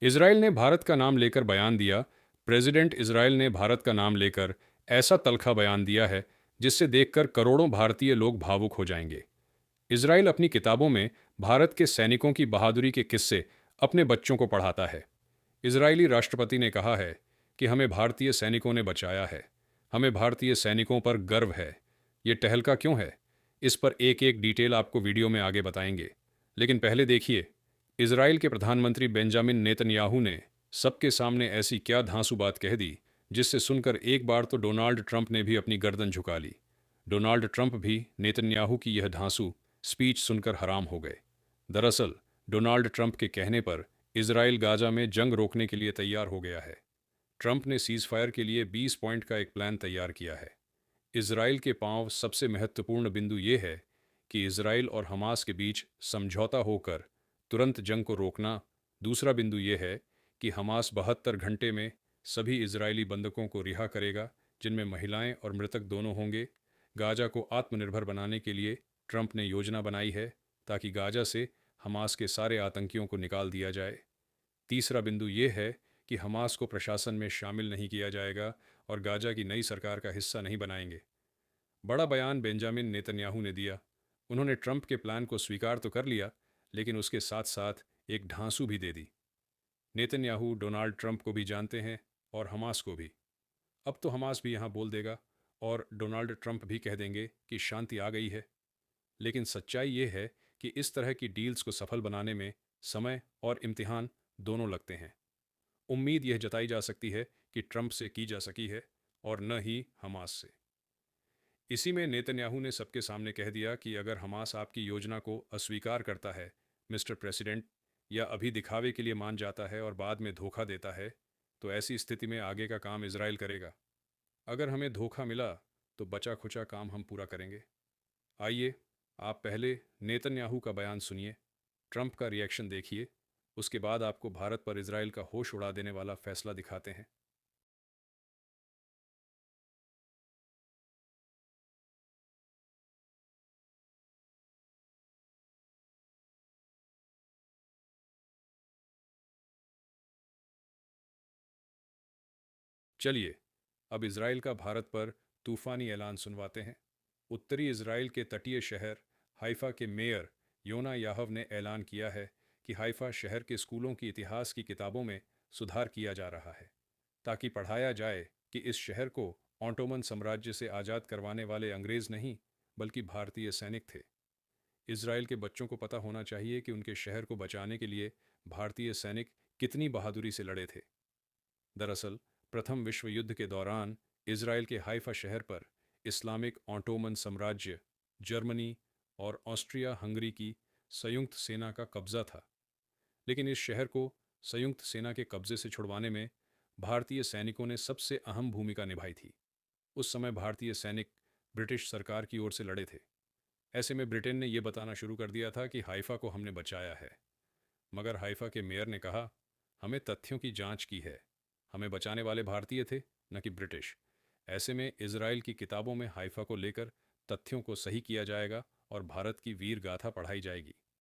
Israel ने भारत का नाम लेकर बयान दिया। प्रेसिडेंट इजराइल ने भारत का नाम लेकर ऐसा तलखा बयान दिया है जिससे देखकर करोड़ों भारतीय लोग भावुक हो जाएंगे। इजराइल अपनी किताबों में भारत के सैनिकों की बहादुरी के किस्से अपने बच्चों को पढ़ाता है। इजरायली राष्ट्रपति ने कहा है कि हमें भारतीय सैनिकों ने बचाया है, हमें भारतीय सैनिकों पर गर्व है। ये टहलका क्यों है, इस पर एक एक डिटेल आपको वीडियो में आगे बताएंगे। लेकिन पहले देखिए, इजराइल के प्रधानमंत्री बेंजामिन नेतन्याहू ने सबके सामने ऐसी क्या धांसू बात कह दी जिससे सुनकर एक बार तो डोनाल्ड ट्रंप ने भी अपनी गर्दन झुका ली। डोनाल्ड ट्रंप भी नेतन्याहू की यह धांसू स्पीच सुनकर हराम हो गए। दरअसल डोनाल्ड ट्रंप के कहने पर इजराइल गाजा में जंग रोकने के लिए तैयार हो गया है। ट्रंप ने सीज फायर के लिए 20 पॉइंट का एक प्लान तैयार किया है। इजराइल के पांव सबसे महत्वपूर्ण बिंदु ये है कि इजराइल और हमास के बीच समझौता होकर तुरंत जंग को रोकना। दूसरा बिंदु ये है कि हमास 72 घंटे में सभी इजरायली बंधकों को रिहा करेगा, जिनमें महिलाएं और मृतक दोनों होंगे। गाजा को आत्मनिर्भर बनाने के लिए ट्रंप ने योजना बनाई है ताकि गाजा से हमास के सारे आतंकियों को निकाल दिया जाए। तीसरा बिंदु ये है कि हमास को प्रशासन में शामिल नहीं किया जाएगा और गाजा की नई सरकार का हिस्सा नहीं बनाएंगे। बड़ा बयान बेंजामिन नेतन्याहू ने दिया। उन्होंने ट्रंप के प्लान को स्वीकार तो कर लिया, लेकिन उसके साथ साथ एक ढांसू भी दे दी। नेतन्याहू डोनाल्ड ट्रंप को भी जानते हैं और हमास को भी। अब तो हमास भी यहाँ बोल देगा और डोनाल्ड ट्रंप भी कह देंगे कि शांति आ गई है। लेकिन सच्चाई ये है कि इस तरह की डील्स को सफल बनाने में समय और इम्तिहान दोनों लगते हैं। उम्मीद यह जताई जा सकती है कि ट्रंप से की जा सकी है और न ही हमास से। इसी में नेतन्याहू ने सबके सामने कह दिया कि अगर हमास आपकी योजना को अस्वीकार करता है मिस्टर प्रेसिडेंट, या अभी दिखावे के लिए मान जाता है और बाद में धोखा देता है, तो ऐसी स्थिति में आगे का काम इजराइल करेगा। अगर हमें धोखा मिला तो बचा खुचा काम हम पूरा करेंगे। आइए, आप पहले नेतन्याहू का बयान सुनिए, ट्रंप का रिएक्शन देखिए, उसके बाद आपको भारत पर इजराइल का होश उड़ा देने वाला फैसला दिखाते हैं। चलिए, अब इजराइल का भारत पर तूफानी ऐलान सुनवाते हैं। उत्तरी इजराइल के तटीय शहर हाइफा के मेयर योना याहव ने ऐलान किया है कि हाइफा शहर के स्कूलों की इतिहास की किताबों में सुधार किया जा रहा है ताकि पढ़ाया जाए कि इस शहर को ऑटोमन साम्राज्य से आज़ाद करवाने वाले अंग्रेज नहीं, बल्कि भारतीय सैनिक थे। इजराइल के बच्चों को पता होना चाहिए कि उनके शहर को बचाने के लिए भारतीय सैनिक कितनी बहादुरी से लड़े थे। दरअसल प्रथम विश्व युद्ध के दौरान इजराइल के हाइफा शहर पर इस्लामिक ऑटोमन साम्राज्य, जर्मनी और ऑस्ट्रिया हंगरी की संयुक्त सेना का कब्जा था। लेकिन इस शहर को संयुक्त सेना के कब्जे से छुड़वाने में भारतीय सैनिकों ने सबसे अहम भूमिका निभाई थी। उस समय भारतीय सैनिक ब्रिटिश सरकार की ओर से लड़े थे। ऐसे में ब्रिटेन ने यह बताना शुरू कर दिया था कि हाइफा को हमने बचाया है। मगर हाइफा के मेयर ने कहा, हमें तथ्यों की जांच की है, हमें बचाने वाले भारतीय थे, न कि ब्रिटिश। ऐसे में इजराइल की किताबों में हाइफा को लेकर तथ्यों को सही किया जाएगा और भारत की वीर गाथा पढ़ाई जाएगी।